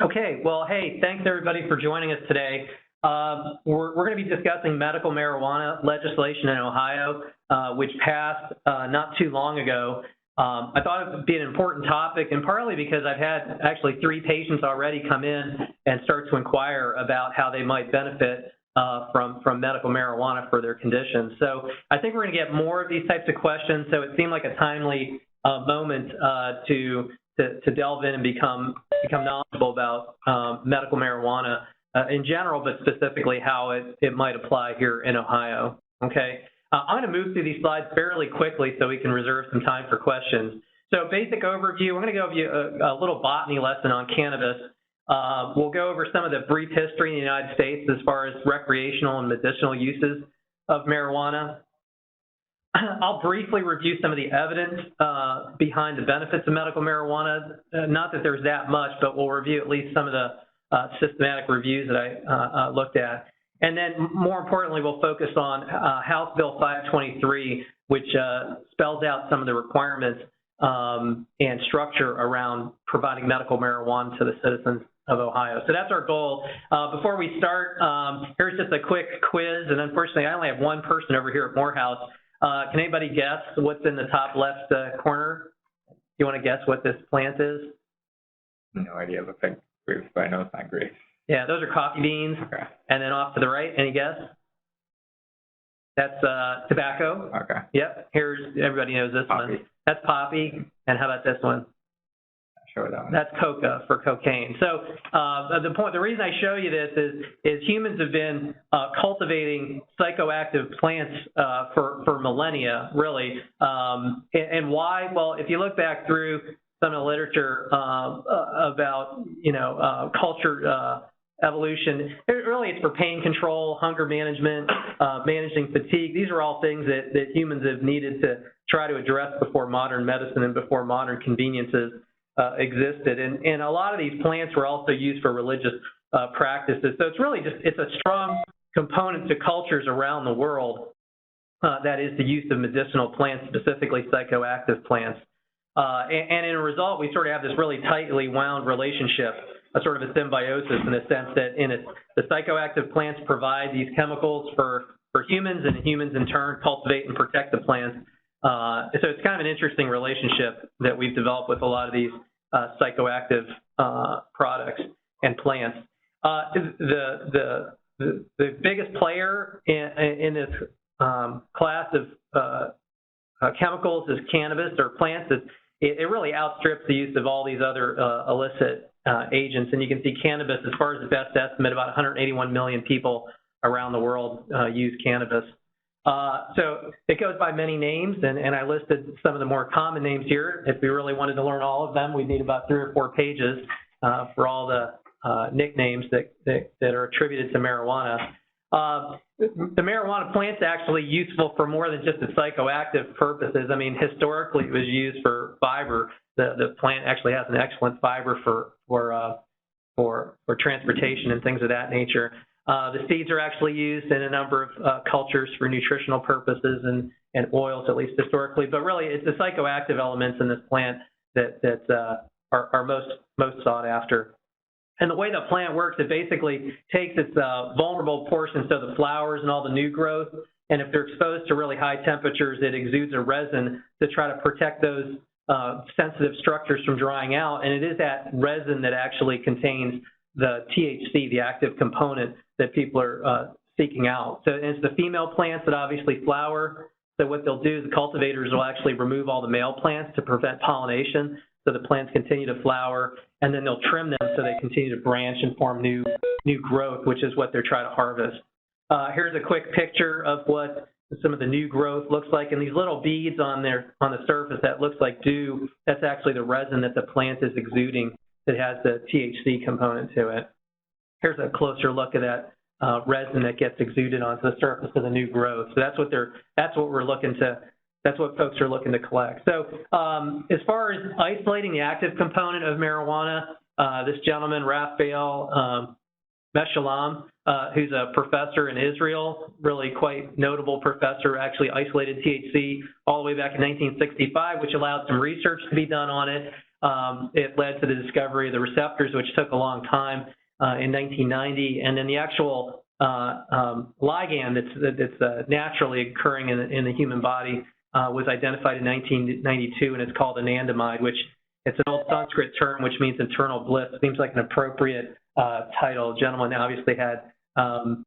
Okay, well, hey, thanks everybody for joining us today. We're going to be discussing medical marijuana legislation in Ohio, which passed not too long ago. I thought it would be an important topic, and partly because I've had actually 3 patients already come in and start to inquire about how they might benefit from medical marijuana for their conditions. So I think we're going to get more of these types of questions, so it seemed like a timely moment to delve in and become knowledgeable about medical marijuana in general, but specifically how it might apply here in Ohio. Okay, I'm going to move through these slides fairly quickly so we can reserve some time for questions. So basic overview, I'm going to go over you a little botany lesson on cannabis. We'll go over some of the brief history in the United States as far as recreational and medicinal uses of marijuana. I'll briefly review some of the evidence behind the benefits of medical marijuana. Not that there's that much, but we'll review at least some of the systematic reviews that I looked at. And then more importantly, we'll focus on House Bill 523, which spells out some of the requirements and structure around providing medical marijuana to the citizens of Ohio. So that's our goal. Before we start, here's just a quick quiz. And unfortunately, I only have one person over here at Morehouse. Can anybody guess what's in the top left corner? You want to guess what this plant is? No idea. Looks like grapes, but I know it's not grapes. Yeah, those are coffee beans. Okay. And then off to the right, any guess? That's tobacco. Okay. Yep. Here's, everybody knows this Poppy. one. That's poppy. And how about this one? Show that one. That's coca for cocaine. So the reason I show you this is humans have been cultivating psychoactive plants for millennia, really. And why? Well, if you look back through some of the literature about culture evolution, it's for pain control, hunger management, managing fatigue. These are all things that humans have needed to try to address before modern medicine and before modern conveniences existed. And a lot of these plants were also used for religious practices. So it's really it's a strong component to cultures around the world that is the use of medicinal plants, specifically psychoactive plants. And in a result, we sort of have this really tightly wound relationship, a sort of a symbiosis in the sense that the psychoactive plants provide these chemicals for humans, and humans in turn cultivate and protect the plants. So it's kind of an interesting relationship that we've developed with a lot of these psychoactive products and plants. The biggest player in this class of chemicals is cannabis or plants. It really outstrips the use of all these other illicit agents. And you can see cannabis, as far as the best estimate, about 181 million people around the world use cannabis. So it goes by many names, and I listed some of the more common names here. If we really wanted to learn all of them, we'd need about 3 or 4 pages for all the nicknames that are attributed to marijuana. The marijuana plant's actually useful for more than just its psychoactive purposes. I mean, historically, it was used for fiber. The plant actually has an excellent fiber for transportation and things of that nature. The seeds are actually used in a number of cultures for nutritional purposes and oils, at least historically. But really, it's the psychoactive elements in this plant that are most sought after. And the way the plant works, it basically takes its vulnerable portions, so the flowers and all the new growth, and if they're exposed to really high temperatures, it exudes a resin to try to protect those sensitive structures from drying out. And it is that resin that actually contains the THC, the active component that people are seeking out. So it's the female plants that obviously flower. So what they'll do is the cultivators will actually remove all the male plants to prevent pollination, so the plants continue to flower, and then they'll trim them so they continue to branch and form new growth, which is what they're trying to harvest. Here's a quick picture of what some of the new growth looks like, and these little beads on the surface that looks like dew, that's actually the resin that the plant is exuding that has the THC component to it. Here's a closer look at that resin that gets exuded onto the surface of the new growth. So that's what folks are looking to collect. So as far as isolating the active component of marijuana, this gentleman, Raphael Meshulam, who's a professor in Israel, really quite notable professor, actually isolated THC all the way back in 1965, which allowed some research to be done on it. it led to the discovery of the receptors, which took a long time in 1990, and then the actual ligand that's naturally occurring in the human body was identified in 1992, and it's called anandamide, which it's an old Sanskrit term which means internal bliss. Seems like an appropriate title. The gentleman obviously had some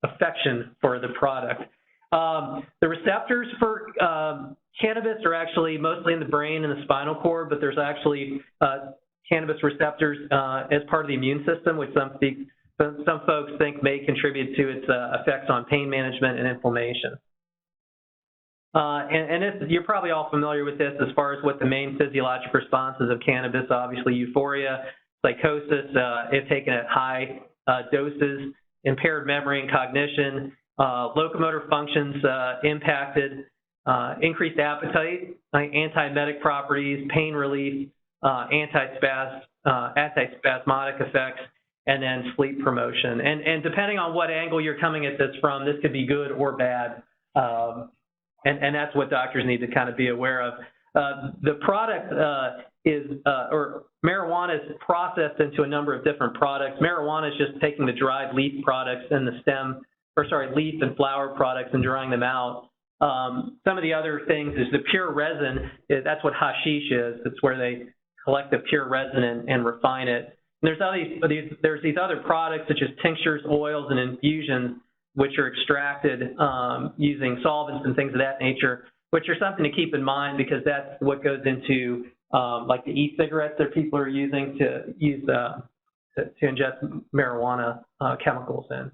affection for the product. The receptors for cannabis are actually mostly in the brain and the spinal cord, but there's actually cannabis receptors as part of the immune system, which some folks think may contribute to its effects on pain management and inflammation. And you're probably all familiar with this as far as what the main physiologic responses of cannabis, obviously euphoria, psychosis, if taken at high doses, impaired memory and cognition, locomotor functions impacted, increased appetite, antiemetic properties, pain relief, antispasmodic effects, and then sleep promotion. And depending on what angle you're coming at this from, this could be good or bad. And that's what doctors need to kind of be aware of. The product or marijuana is processed into a number of different products. Marijuana is just taking the dried leaf products and the leaf and flower products and drying them out. Some of the other things is the pure resin. That's what hashish is. It's where they collect the pure resin and refine it. And there's these other products such as tinctures, oils, and infusions, which are extracted using solvents and things of that nature, which are something to keep in mind because that's what goes into like the e-cigarettes that people are using to ingest marijuana chemicals in.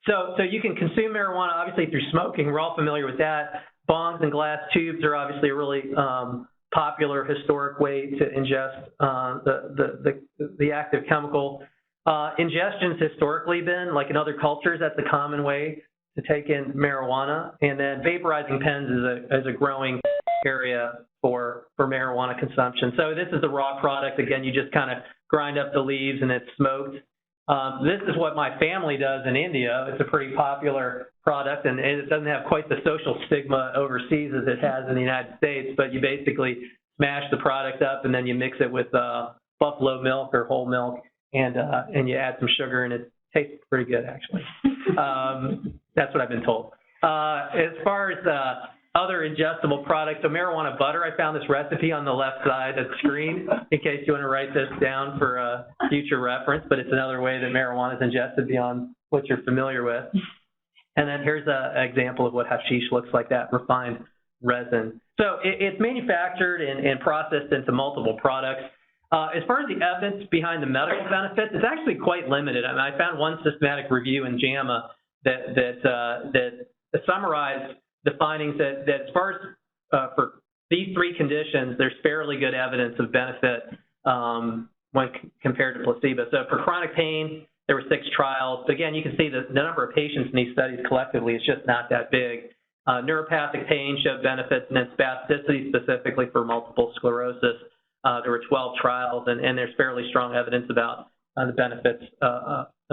So you can consume marijuana obviously through smoking. We're all familiar with that. Bongs and glass tubes are obviously a really popular historic way to ingest the active chemical. Ingestion's historically been, like in other cultures, that's a common way to take in marijuana. And then vaporizing pens is a growing area for marijuana consumption. So this is the raw product. Again, you just kind of grind up the leaves and it's smoked. This is what my family does in India. It's a pretty popular product, and it doesn't have quite the social stigma overseas as it has in the United States, but you basically smash the product up and then you mix it with buffalo milk or whole milk, and you add some sugar, and it tastes pretty good, actually. That's what I've been told. As far as other ingestible products, so marijuana butter, I found this recipe on the left side of the screen in case you want to write this down for future reference, but it's another way that marijuana is ingested beyond what you're familiar with. And then here's an example of what hashish looks like, that refined resin. So it's manufactured and processed into multiple products. As far as the evidence behind the medical benefits, it's actually quite limited. I mean, I found one systematic review in JAMA that summarized the findings that as far as for these three conditions, there's fairly good evidence of benefit when compared to placebo. So for chronic pain, there were 6 trials. Again, you can see the number of patients in these studies collectively is just not that big. Neuropathic pain showed benefits, and then spasticity specifically for multiple sclerosis. There were 12 trials, and there's fairly strong evidence about the benefits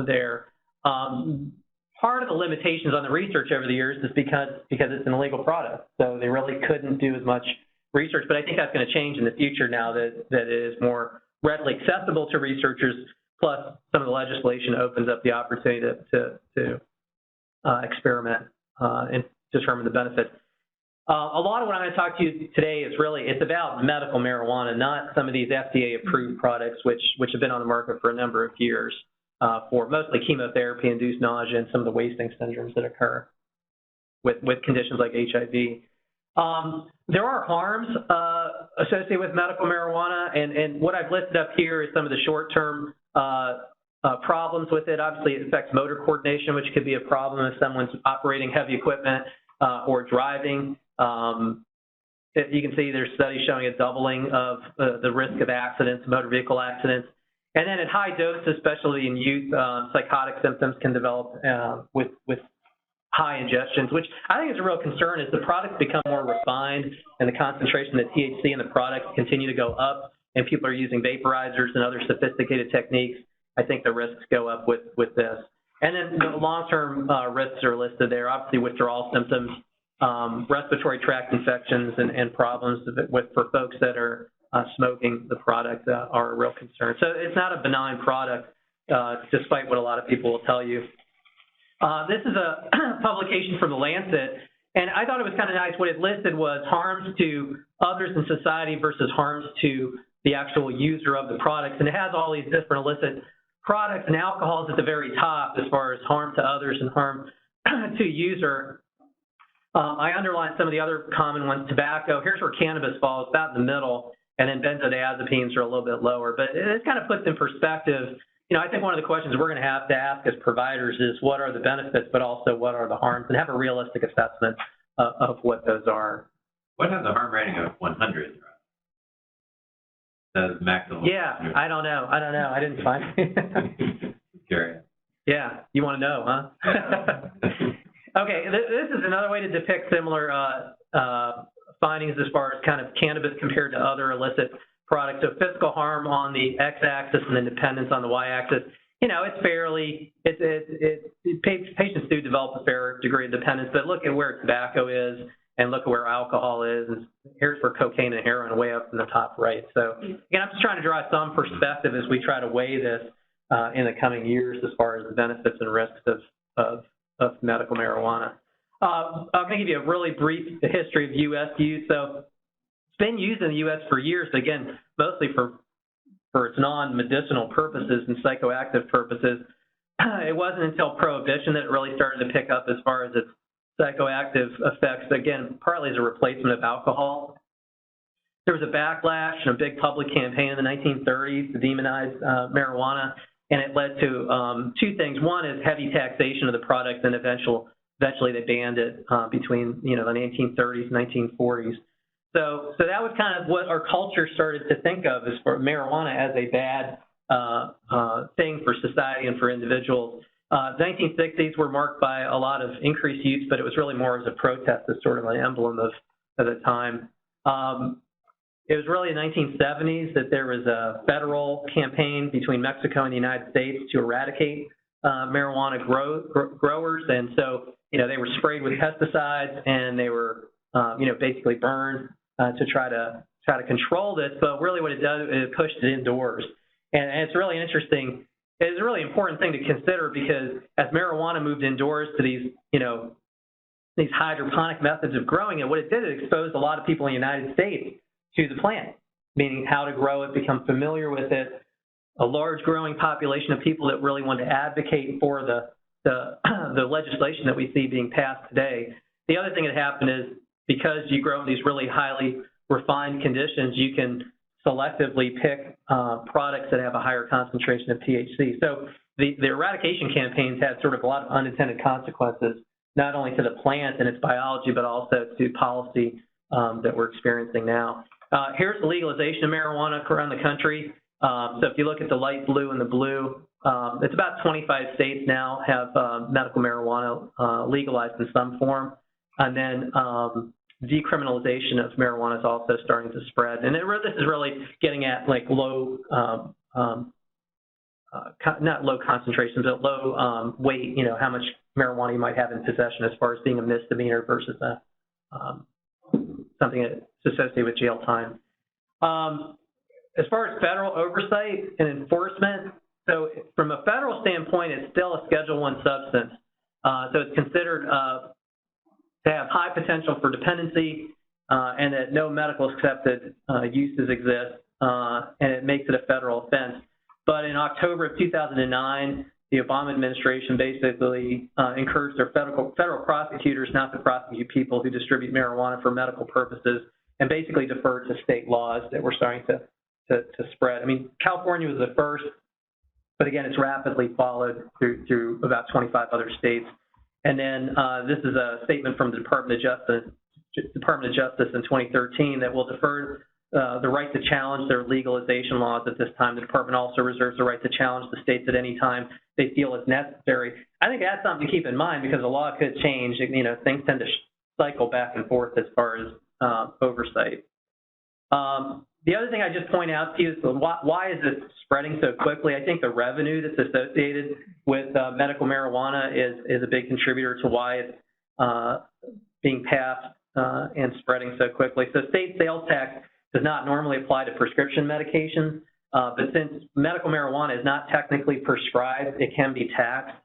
there. Part of the limitations on the research over the years is because it's an illegal product, so they really couldn't do as much research. But I think that's going to change in the future now that it is more readily accessible to researchers. Plus, some of the legislation opens up the opportunity to experiment and determine the benefits. A lot of what I'm going to talk to you today is it's about medical marijuana, not some of these FDA-approved products which have been on the market for a number of years for mostly chemotherapy-induced nausea and some of the wasting syndromes that occur with conditions like HIV. There are harms associated with medical marijuana, and what I've listed up here is some of the short-term problems with it. Obviously, it affects motor coordination, which could be a problem if someone's operating heavy equipment or driving. You can see there's studies showing a doubling of the risk of accidents, motor vehicle accidents. And then at high doses, especially in youth, psychotic symptoms can develop with high ingestions, which I think is a real concern as the products become more refined and the concentration of THC in the products continue to go up and people are using vaporizers and other sophisticated techniques. I think the risks go up with this. And then the long-term risks are listed there. Obviously, withdrawal symptoms respiratory tract infections and problems for folks that are smoking the product are a real concern. So it's not a benign product, despite what a lot of people will tell you. This is a publication from The Lancet, and I thought it was kind of nice. What it listed was harms to others in society versus harms to the actual user of the products, and it has all these different illicit products, and alcohol is at the very top as far as harm to others and harm to user. I underlined some of the other common ones. Tobacco, here's where cannabis falls, about in the middle, and then benzodiazepines are a little bit lower. But it kind of puts in perspective, you know, I think one of the questions we're going to have to ask as providers is what are the benefits, but also what are the harms, and have a realistic assessment of what those are. What has a harm rating of 100? That is maximum. Yeah, I don't know. I didn't find it. Curious. Yeah, you want to know, huh? Okay, this is another way to depict similar findings as far as kind of cannabis compared to other illicit products. So physical harm on the x-axis and then dependence on the y-axis. You know, it's fairly, patients do develop a fair degree of dependence, but look at where tobacco is and look at where alcohol is. And here's where cocaine and heroin are way up in the top right. So again, I'm just trying to draw some perspective as we try to weigh this in the coming years as far as the benefits and risks of medical marijuana. I'm going to give you a really brief history of U.S. use. So it's been used in the U.S. for years, again, mostly for its non-medicinal purposes and psychoactive purposes. It wasn't until Prohibition that it really started to pick up as far as its psychoactive effects, again, partly as a replacement of alcohol. There was a backlash and a big public campaign in the 1930s to demonize marijuana, and it led to two things. One is heavy taxation of the product, and eventually they banned it between the 1930s and 1940s. So that was kind of what our culture started to think of as for marijuana as a bad thing for society and for individuals. The 1960s were marked by a lot of increased use, but it was really more as a protest, as sort of an emblem of the time. It was really in the 1970s that there was a federal campaign between Mexico and the United States to eradicate marijuana growers, and so they were sprayed with pesticides and they were basically burned to try to control this. But really, what it does is it pushed it indoors, and it's really interesting. It's a really important thing to consider because as marijuana moved indoors to these hydroponic methods of growing it, what it did, it exposed a lot of people in the United States to the plant, meaning how to grow it, become familiar with it. A large growing population of people that really want to advocate for the legislation that we see being passed today. The other thing that happened is because you grow in these really highly refined conditions, you can selectively pick products that have a higher concentration of THC. So the eradication campaigns had sort of a lot of unintended consequences, not only to the plant and its biology, but also to policy that we're experiencing now. Here's the legalization of marijuana around the country. So if you look at the light blue and the blue, it's about 25 states now have medical marijuana legalized in some form. And then decriminalization of marijuana is also starting to spread. And this is really getting at like low, not low concentrations, but low weight, how much marijuana you might have in possession as far as being a misdemeanor versus something that's associated with jail time. As far as federal oversight and enforcement, so from a federal standpoint, it's still a Schedule I substance. So it's considered to have high potential for dependency and that no medical accepted uses exist, and it makes it a federal offense. But in October of 2009, the Obama administration basically encouraged their federal prosecutors not to prosecute people who distribute marijuana for medical purposes and basically deferred to state laws that were starting to spread. I mean, California was the first, but again, it's rapidly followed through about 25 other states. And then this is a statement from the Department of Justice in 2013 that will defer the right to challenge their legalization laws at this time. The department also reserves the right to challenge the states at any time they feel is necessary. I think that's something to keep in mind because the law could change. Things tend to cycle back and forth as far as oversight. The other thing I just point out to you is why is this spreading so quickly? I think the revenue that's associated with medical marijuana is a big contributor to why it's being passed and spreading so quickly. So state sales tax does not normally apply to prescription medications, but since medical marijuana is not technically prescribed, it can be taxed.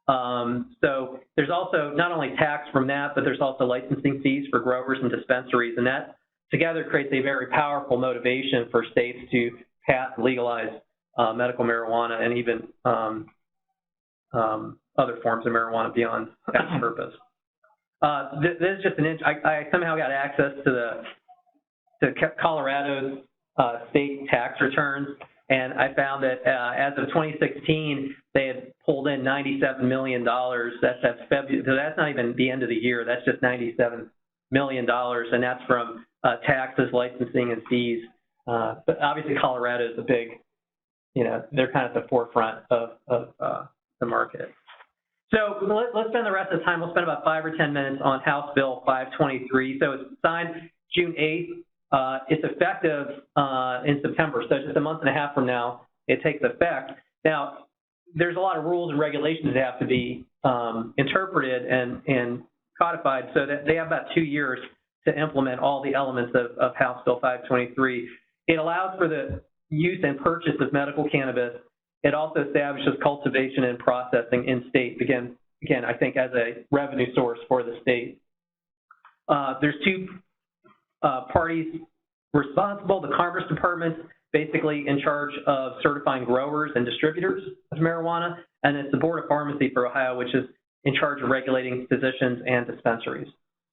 So there's also not only tax from that, but there's also licensing fees for growers and dispensaries, and that together creates a very powerful motivation for states to pass legalize medical marijuana and even other forms of marijuana beyond that purpose. This is just I somehow got access to Colorado's state tax returns, and I found that as of 2016, they had pulled in $97 million. That's February, so that's not even the end of the year. That's just $97 million, and that's from taxes, licensing, and fees. But obviously, Colorado is a big, they're kind of at the forefront of the market. So let's spend the rest of the time, we'll spend about 5 or 10 minutes on House Bill 523. So it's signed June 8th. It's effective in September, so just a month and a half from now, it takes effect. Now, there's a lot of rules and regulations that have to be interpreted and codified, so that they have about 2 years to implement all the elements of House Bill 523. It allows for the use and purchase of medical cannabis. It also establishes cultivation and processing in state, again, I think as a revenue source for the state. There's two parties responsible. The Commerce Department's basically in charge of certifying growers and distributors of marijuana, and it's the Board of Pharmacy for Ohio, which is in charge of regulating physicians and dispensaries.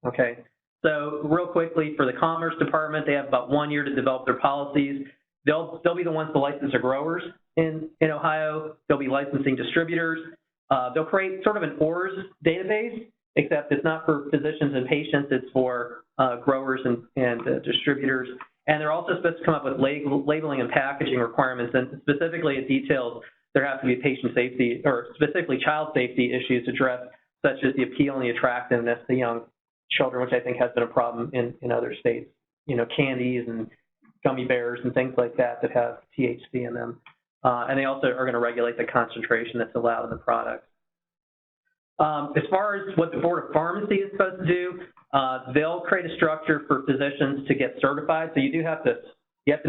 Okay, so real quickly, for the Commerce Department, they have about 1 year to develop their policies. They'll be the ones to license their growers in Ohio. They'll be licensing distributors. They'll create sort of an ORS database, except it's not for physicians and patients, it's for growers and distributors. And they're also supposed to come up with labeling and packaging requirements, and specifically it details there have to be patient safety, or specifically child safety issues addressed, such as the appeal and the attractiveness to young children, which I think has been a problem in other states. Candies and gummy bears and things like that have THC in them. And they also are going to regulate the concentration that's allowed in the product. As far as what the Board of Pharmacy is supposed to do, they'll create a structure for physicians to get certified. So you have to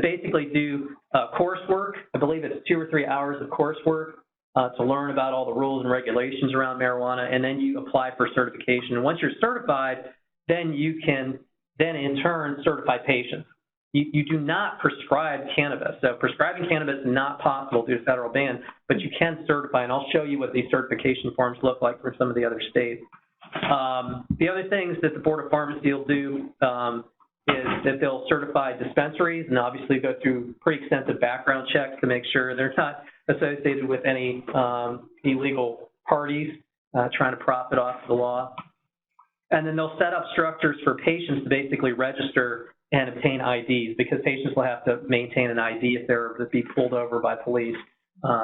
basically do coursework. I believe it's 2 or 3 hours of coursework to learn about all the rules and regulations around marijuana, and then you apply for certification. And once you're certified, then you can in turn certify patients. You do not prescribe cannabis. So prescribing cannabis is not possible due to federal ban, but you can certify, and I'll show you what these certification forms look like for some of the other states. The other things that the Board of Pharmacy will do is that they'll certify dispensaries and obviously go through pretty extensive background checks to make sure they're not associated with any illegal parties trying to profit off the law. And then they'll set up structures for patients to basically register and obtain IDs, because patients will have to maintain an ID if they're to be pulled over by police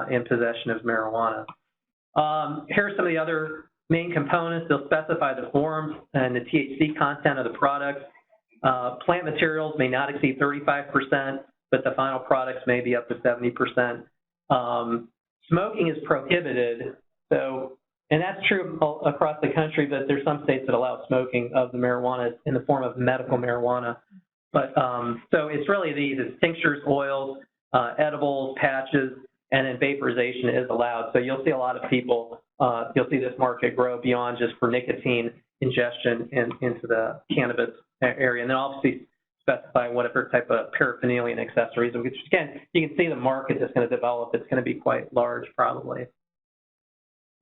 in possession of marijuana. Here are some of the other main components. They'll specify the forms and the THC content of the product. Plant materials may not exceed 35%, but the final products may be up to 70%. Smoking is prohibited, and that's true across the country, but there's some states that allow smoking of the marijuana in the form of medical marijuana. But so it's really it's tinctures, oils, edibles, patches, and then vaporization is allowed. So you'll see a lot of people, you'll see this market grow beyond just for nicotine ingestion into the cannabis area. And then obviously specify whatever type of paraphernalia and accessories, which again, you can see the market that's going to develop. It's going to be quite large probably.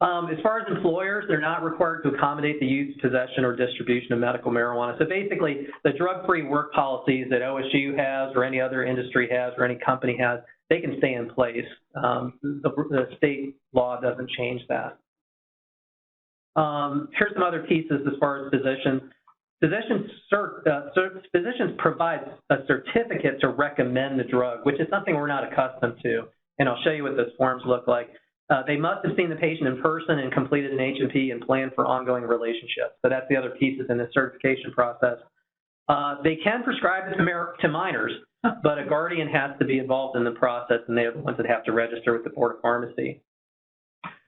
As far as employers, they're not required to accommodate the use, possession, or distribution of medical marijuana. So basically, the drug-free work policies that OSU has or any other industry has or any company has, they can stay in place. The state law doesn't change that. Here's some other pieces as far as physicians. Physicians provide a certificate to recommend the drug, which is something we're not accustomed to. And I'll show you what those forms look like. They must have seen the patient in person and completed an H&P and planned for ongoing relationships. So that's the other pieces in the certification process. They can prescribe it to minors, but a guardian has to be involved in the process, and they're the ones that have to register with the Board of Pharmacy.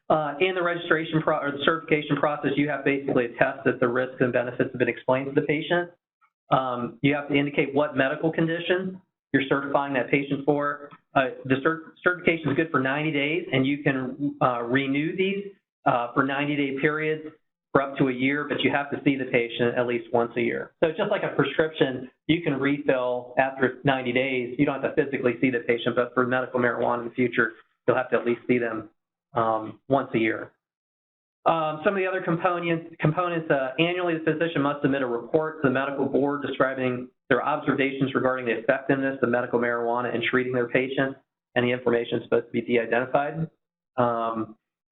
In the registration or the certification process, you have basically a test that the risks and benefits have been explained to the patient. You have to indicate what medical condition you're certifying that patient for. The certification is good for 90 days, and you can renew these for 90-day periods for up to a year, but you have to see the patient at least once a year. So it's just like a prescription. You can refill after 90 days. You don't have to physically see the patient, but for medical marijuana in the future, you'll have to at least see them once a year. Some of the other components annually the physician must submit a report to the medical board describing their observations regarding the effectiveness of medical marijuana in treating their patients, and the information is supposed to be de-identified.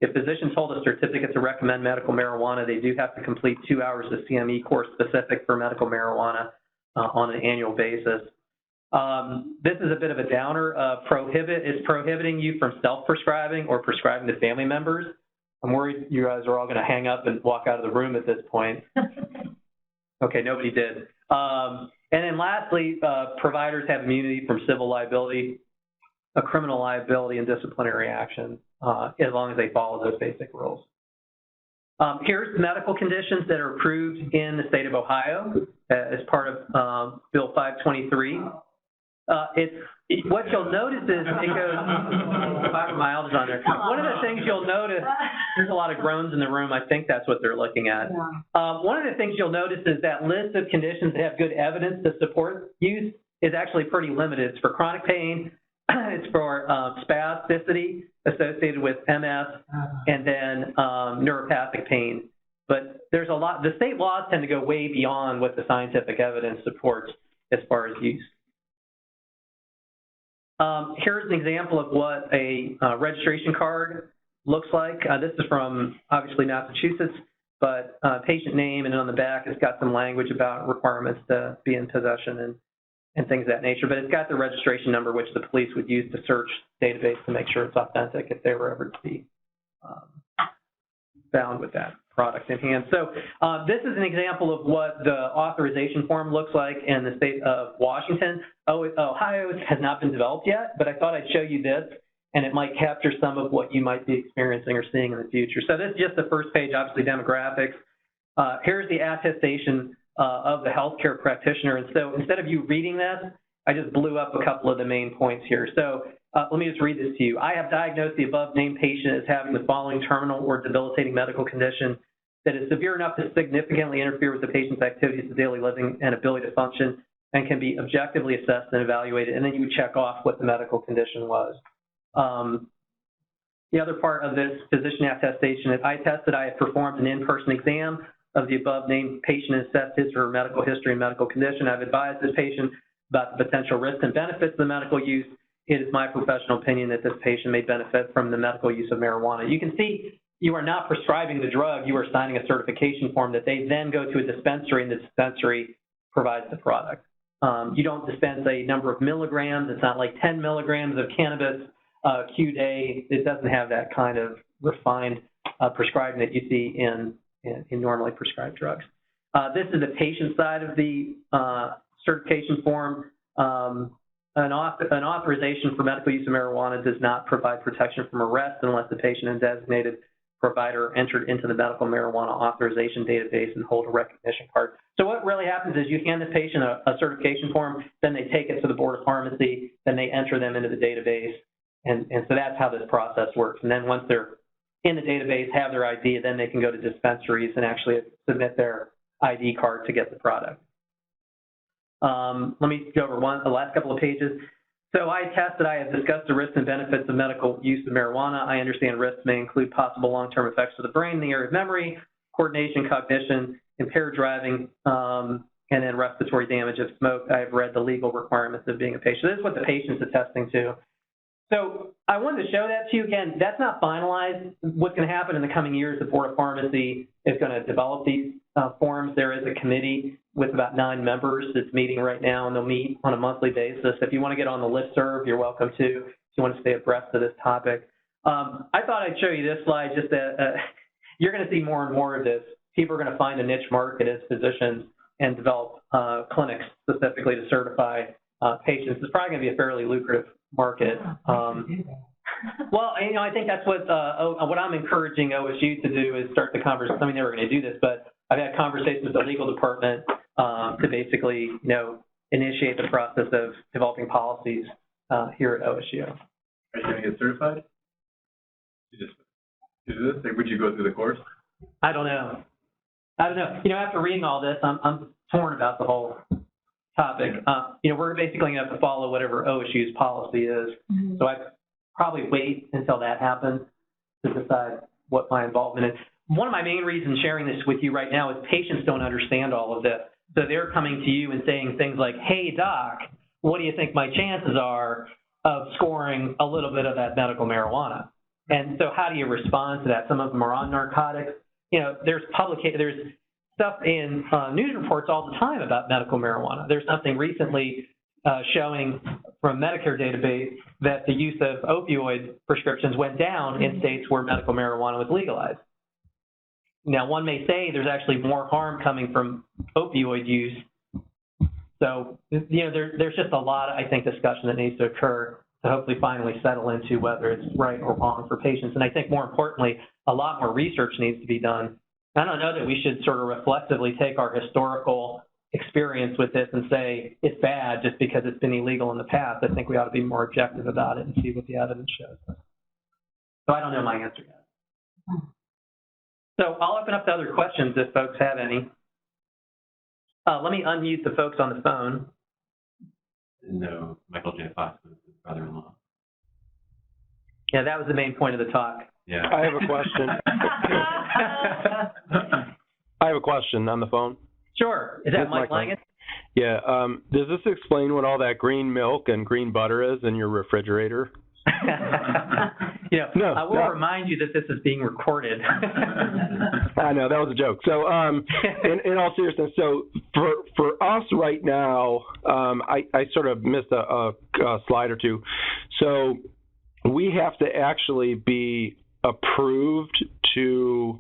If physicians hold a certificate to recommend medical marijuana, they do have to complete 2 hours of CME course specific for medical marijuana on an annual basis. This is a bit of a downer. It's prohibiting you from self-prescribing or prescribing to family members. I'm worried you guys are all going to hang up and walk out of the room at this point. Okay, nobody did. And then lastly, providers have immunity from civil liability, criminal liability, and disciplinary action as long as they follow those basic rules. Here's medical conditions that are approved in the state of Ohio as part of Bill 523. What you'll notice is it goes fibromyalgia on there. One of the things you'll notice, there's a lot of groans in the room. I think that's what they're looking at. One of the things you'll notice is that list of conditions that have good evidence to support use is actually pretty limited. It's for chronic pain, it's for spasticity associated with MS, and then neuropathic pain. But there's a lot, the state laws tend to go way beyond what the scientific evidence supports as far as use. Here's an example of what a registration card looks like. This is from, obviously, Massachusetts, but patient name, and on the back it's got some language about requirements to be in possession and things of that nature. But it's got the registration number, which the police would use to search database to make sure it's authentic if they were ever to be found with that product in hand. So this is an example of what the authorization form looks like in the state of Washington. Ohio has not been developed yet, but I thought I'd show you this, and it might capture some of what you might be experiencing or seeing in the future. So this is just the first page, obviously demographics. Here's the attestation of the healthcare practitioner. And so instead of you reading this, I just blew up a couple of the main points here. So let me just read this to you. I have diagnosed the above named patient as having the following terminal or debilitating medical condition that is severe enough to significantly interfere with the patient's activities of daily living and ability to function, and can be objectively assessed and evaluated. And then you would check off what the medical condition was. The other part of this physician attestation is I tested, I have performed an in-person exam of the above named patient and assessed his or her medical history and medical condition. I've advised this patient about the potential risks and benefits of the medical use. It is my professional opinion that this patient may benefit from the medical use of marijuana. You can see you are not prescribing the drug, you are signing a certification form that they then go to a dispensary, and the dispensary provides the product. You don't dispense a number of milligrams. It's not like 10 milligrams of cannabis Q day. It doesn't have that kind of refined prescribing that you see in normally prescribed drugs. This is the patient side of the certification form. An authorization for medical use of marijuana does not provide protection from arrest unless the patient and designated provider entered into the medical marijuana authorization database and hold a recognition card. So what really happens is you hand the patient a certification form, then they take it to the board of pharmacy, then they enter them into the database, and so that's how this process works. And then once they're in the database, have their ID, then they can go to dispensaries and actually submit their ID card to get the product. Let me go over the last couple of pages. So I tested, I have discussed the risks and benefits of medical use of marijuana. I understand risks may include possible long-term effects to the brain in the area of memory, coordination, cognition, impaired driving, and then respiratory damage of smoke. I have read the legal requirements of being a patient. This is what the patient's attesting to. So I wanted to show that to you. Again, that's not finalized. What's going to happen in the coming years, the Board of Pharmacy is going to develop these forms. There is a committee with about 9 members that's meeting right now, and they'll meet on a monthly basis. If you want to get on the listserv, you're welcome to. If you want to stay abreast of this topic. I thought I'd show you this slide just that you're going to see more and more of this. People are going to find a niche market as physicians and develop clinics specifically to certify patients. It's probably going to be a fairly lucrative market. Well, I think that's what I'm encouraging OSU to do is start the conversation. I mean, they were going to do this, but I've had conversations with the legal department to basically, initiate the process of developing policies here at OSU. Are you going to get certified? You just do this? Like, would you go through the course? I don't know. After reading all this, I'm torn about the whole topic. We're basically going to have to follow whatever OSU's policy is. Mm-hmm. So I'd probably wait until that happens to decide what my involvement is. One of my main reasons sharing this with you right now is patients don't understand all of this. So they're coming to you and saying things like, hey, doc, what do you think my chances are of scoring a little bit of that medical marijuana? And so how do you respond to that? Some of them are on narcotics. There's stuff in news reports all the time about medical marijuana. There's something recently showing from Medicare database that the use of opioid prescriptions went down in states where medical marijuana was legalized. Now, one may say there's actually more harm coming from opioid use. So, there's just a lot, I think, discussion that needs to occur to hopefully finally settle into whether it's right or wrong for patients. And I think more importantly, a lot more research needs to be done. I don't know that we should sort of reflexively take our historical experience with this and say it's bad just because it's been illegal in the past. I think we ought to be more objective about it and see what the evidence shows. So I don't know my answer yet. So I'll open up to other questions if folks have any. Let me unmute the folks on the phone. No, Michael J. Fox was his brother-in-law. Yeah, that was the main point of the talk. Yeah. I have a question. I have a question on the phone. Sure. Is that Mike Langan? Yeah. Does this explain what all that green milk and green butter is in your refrigerator? No, I will remind you that this is being recorded. I know, that was a joke. So, in all seriousness, so for us right now, I sort of missed a slide or two. So we have to actually be approved to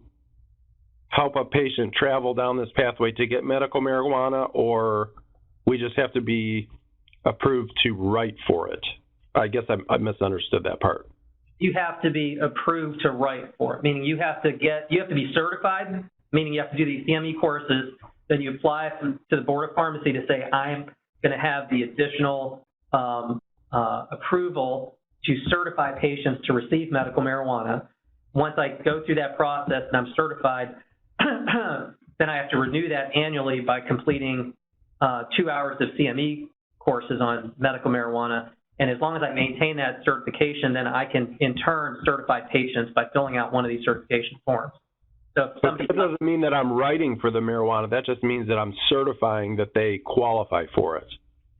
help a patient travel down this pathway to get medical marijuana, or we just have to be approved to write for it? I guess I misunderstood that part. You have to be approved to write for it, meaning you have to be certified, meaning you have to do these CME courses. Then you apply to the Board of Pharmacy to say, I'm going to have the additional approval to certify patients to receive medical marijuana. Once I go through that process and I'm certified, then I have to renew that annually by completing 2 hours of CME courses on medical marijuana. And as long as I maintain that certification, then I can, in turn, certify patients by filling out one of these certification forms. So but that doesn't mean that I'm writing for the marijuana. That just means that I'm certifying that they qualify for it.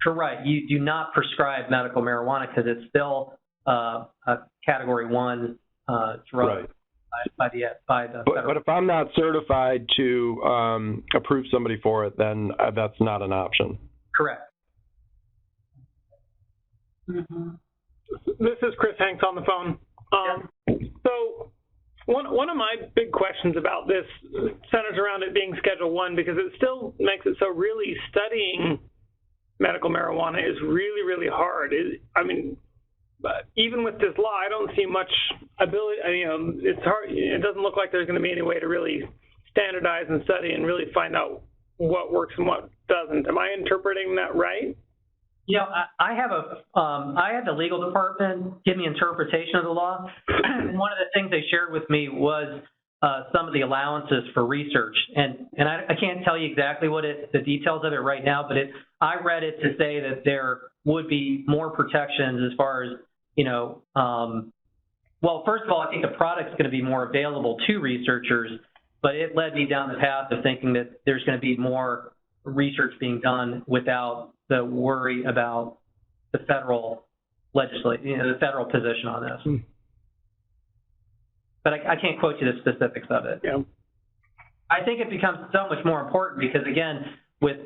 Correct. You do not prescribe medical marijuana because it's still a Category 1 drug right. by the federal. But if I'm not certified to approve somebody for it, then that's not an option. Correct. Mm-hmm. This is Chris Hanks on the phone. So one of my big questions about this centers around it being Schedule 1, because it still makes it so really studying medical marijuana is really, really hard. But even with this law, I don't see much ability. It's hard. It doesn't look like there's going to be any way to really standardize and study and really find out what works and what doesn't. Am I interpreting that right? I had the legal department give me interpretation of the law. One of the things they shared with me was some of the allowances for research, and I can't tell you exactly what the details of it right now, but I read it to say that there would be more protections as far as well, first of all, I think the product's going to be more available to researchers, but it led me down the path of thinking that there's going to be more research being done without the worry about the federal legislation, the federal position on this. But I can't quote you the specifics of it. Yeah. I think it becomes so much more important because, again, with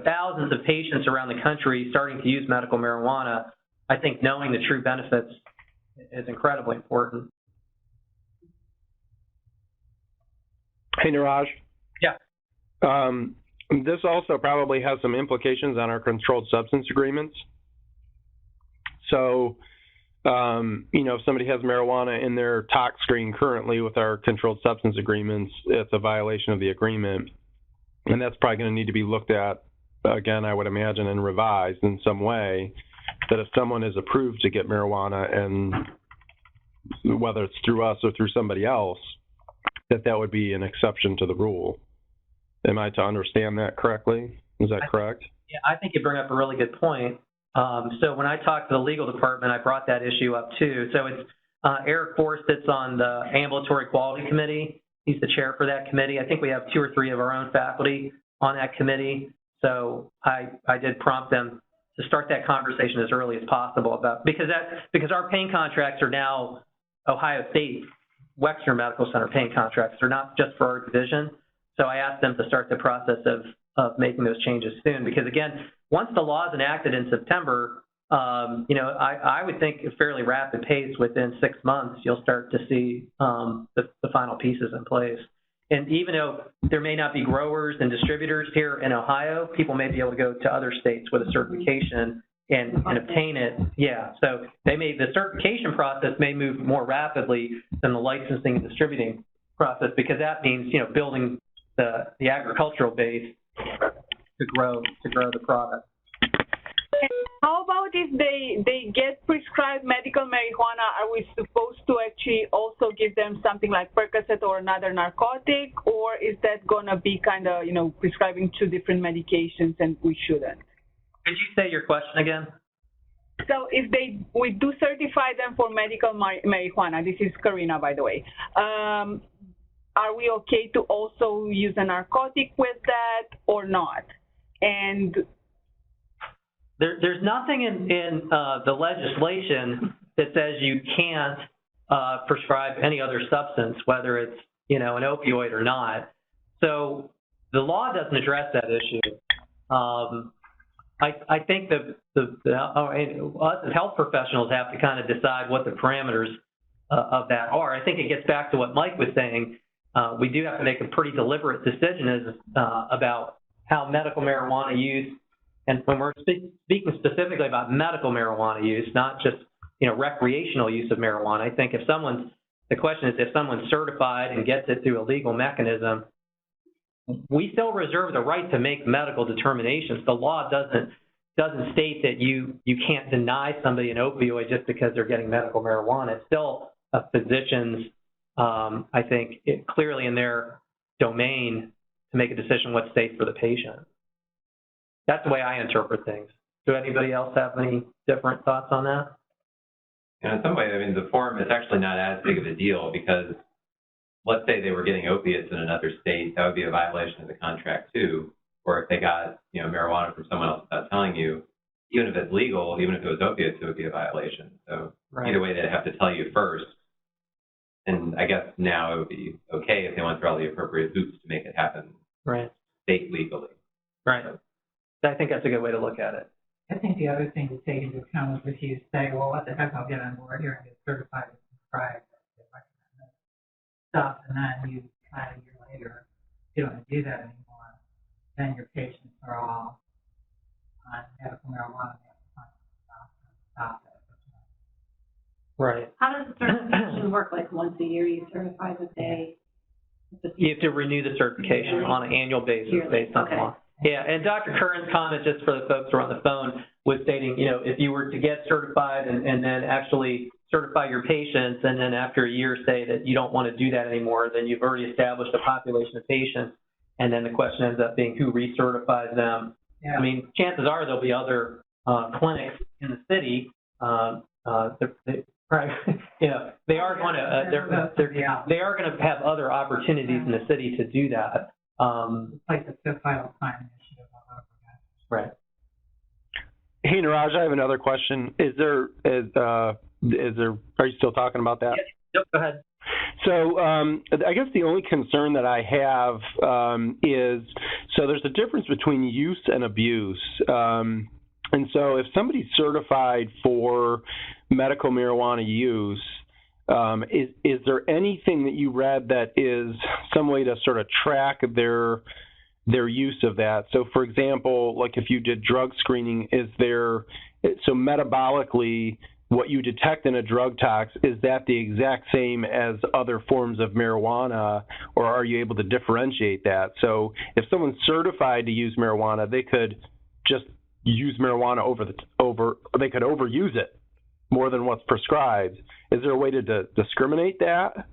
thousands of patients around the country starting to use medical marijuana, I think knowing the true benefits is incredibly important. Hey, Neeraj. Yeah. This also probably has some implications on our controlled substance agreements. So if somebody has marijuana in their tox screen currently with our controlled substance agreements, it's a violation of the agreement. And that's probably going to need to be looked at, again, I would imagine, and revised in some way, that if someone is approved to get marijuana, and whether it's through us or through somebody else, that would be an exception to the rule. Am I to understand that correctly? Is that correct? Yeah, I think you bring up a really good point. So when I talked to the legal department, I brought that issue up too. So it's Eric Force sits on the Ambulatory Quality Committee. He's the chair for that committee. I think we have 2 or 3 of our own faculty on that committee. So I did prompt them to start that conversation as early as possible because our pain contracts are now Ohio State Wexner Medical Center pain contracts. They're not just for our division. So I asked them to start the process of making those changes soon, because again, once the law is enacted in September, I would think a fairly rapid pace, within 6 months, you'll start to see the final pieces in place. And even though there may not be growers and distributors here in Ohio, people may be able to go to other states with a certification and obtain it. Yeah, so the certification process may move more rapidly than the licensing and distributing process, because that means, building the agricultural base to grow the product. How about if they get prescribed medical marijuana? Are we supposed to actually also give them something like Percocet or another narcotic, or is that going to be kind of, prescribing 2 different medications and we shouldn't? Could you say your question again? So if we do certify them for medical marijuana, this is Karina, by the way, are we okay to also use a narcotic with that or not? And there's nothing in the legislation that says you can't prescribe any other substance, whether it's an opioid or not. So the law doesn't address that issue. I think us as health professionals have to kind of decide what the parameters of that are. I think it gets back to what Mike was saying. We do have to make a pretty deliberate decision about how medical marijuana use, and when we're speaking specifically about medical marijuana use, not just recreational use of marijuana. I think the question is, if someone's certified and gets it through a legal mechanism, we still reserve the right to make medical determinations. The law doesn't state that you can't deny somebody an opioid just because they're getting medical marijuana. It's still a physician's, I think, clearly in their domain to make a decision what's safe for the patient. That's the way I interpret things. Do anybody else have any different thoughts on that? In some way, the form is actually not as big of a deal, because let's say they were getting opiates in another state, that would be a violation of the contract too. Or if they got marijuana from someone else without telling you, even if it's legal, even if it was opiates, it would be a violation. So Either way, they'd have to tell you first. And I guess now it would be okay if they went through all the appropriate hoops to make it happen state legally. Right. I think that's a good way to look at it. I think the other thing to take into account is if you say, well, what the heck, I'll get on board here and get certified as prescribed stuff, and then you try a year later, you don't want to do that anymore, then your patients are all on medical marijuana, and you have to stop it. Right. How does the certification work? Like once a year you certify that they... You have to renew the certification on an annual basis based on the law. Yeah, and Dr. Curran's comment, just for the folks who are on the phone, was stating, if you were to get certified and then actually certify your patients, and then after a year say that you don't want to do that anymore, then you've already established a population of patients, and then the question ends up being who recertifies them. Yeah. Chances are there'll be other clinics in the city. They are going to have other opportunities in the city to do that. Like the Fifth Vital Sign Initiative. Right. Hey, Neeraj, I have another question. Are you still talking about that? Yep, go ahead. So I guess the only concern that I have is, so there's a difference between use and abuse. And so if somebody's certified for medical marijuana use, is there anything that you read that is some way to sort of track their use of that? So, for example, like if you did drug screening, so metabolically what you detect in a drug tox, is that the exact same as other forms of marijuana, or are you able to differentiate that? So if someone's certified to use marijuana, they could just use marijuana they could overuse it more than what's prescribed. Is there a way to discriminate that?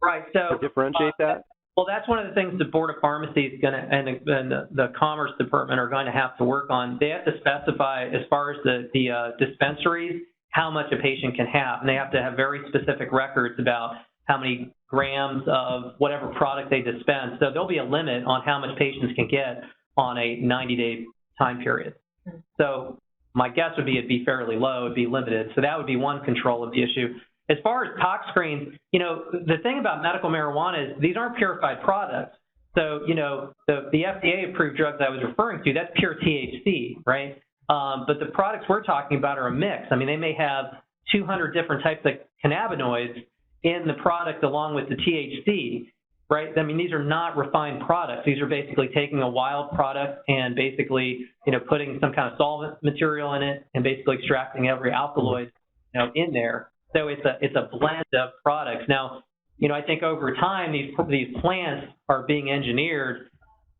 Right. So to differentiate that? Well, that's one of the things the Board of Pharmacy is going to, and the Commerce Department are going to have to work on. They have to specify, as far as the dispensaries, how much a patient can have, and they have to have very specific records about how many grams of whatever product they dispense. So there'll be a limit on how much patients can get on a 90-day time period. So my guess would be it'd be fairly low, it'd be limited. So that would be one control of the issue. As far as tox screens, the thing about medical marijuana is these aren't purified products. So, the FDA-approved drugs I was referring to, that's pure THC, right? But the products we're talking about are a mix. I mean, they may have 200 different types of cannabinoids in the product along with the THC, right? I mean, these are not refined products. These are basically taking a wild product and basically, putting some kind of solvent material in it and basically extracting every alkaloid, in there. So it's a blend of products. Now, I think over time, these plants are being engineered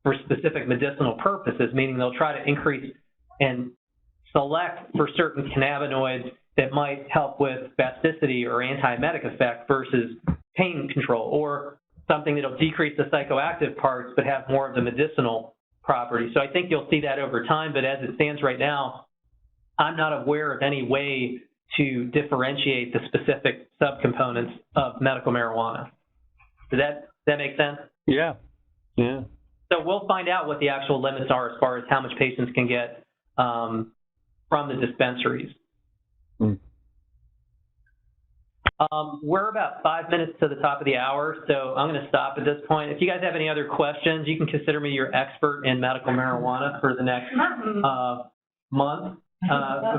for specific medicinal purposes, meaning they'll try to increase and select for certain cannabinoids that might help with spasticity or antiemetic effect versus pain control, or something that'll decrease the psychoactive parts but have more of the medicinal properties. So I think you'll see that over time, but as it stands right now, I'm not aware of any way to differentiate the specific subcomponents of medical marijuana. Does that make sense? Yeah. Yeah. So we'll find out what the actual limits are as far as how much patients can get from the dispensaries. Mm. We're about 5 minutes to the top of the hour, so I'm going to stop at this point. If you guys have any other questions, you can consider me your expert in medical marijuana for the next month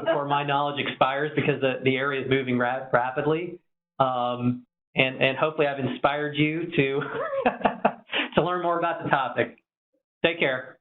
before my knowledge expires, because the area is moving rapidly. And hopefully I've inspired you to to learn more about the topic. Take care.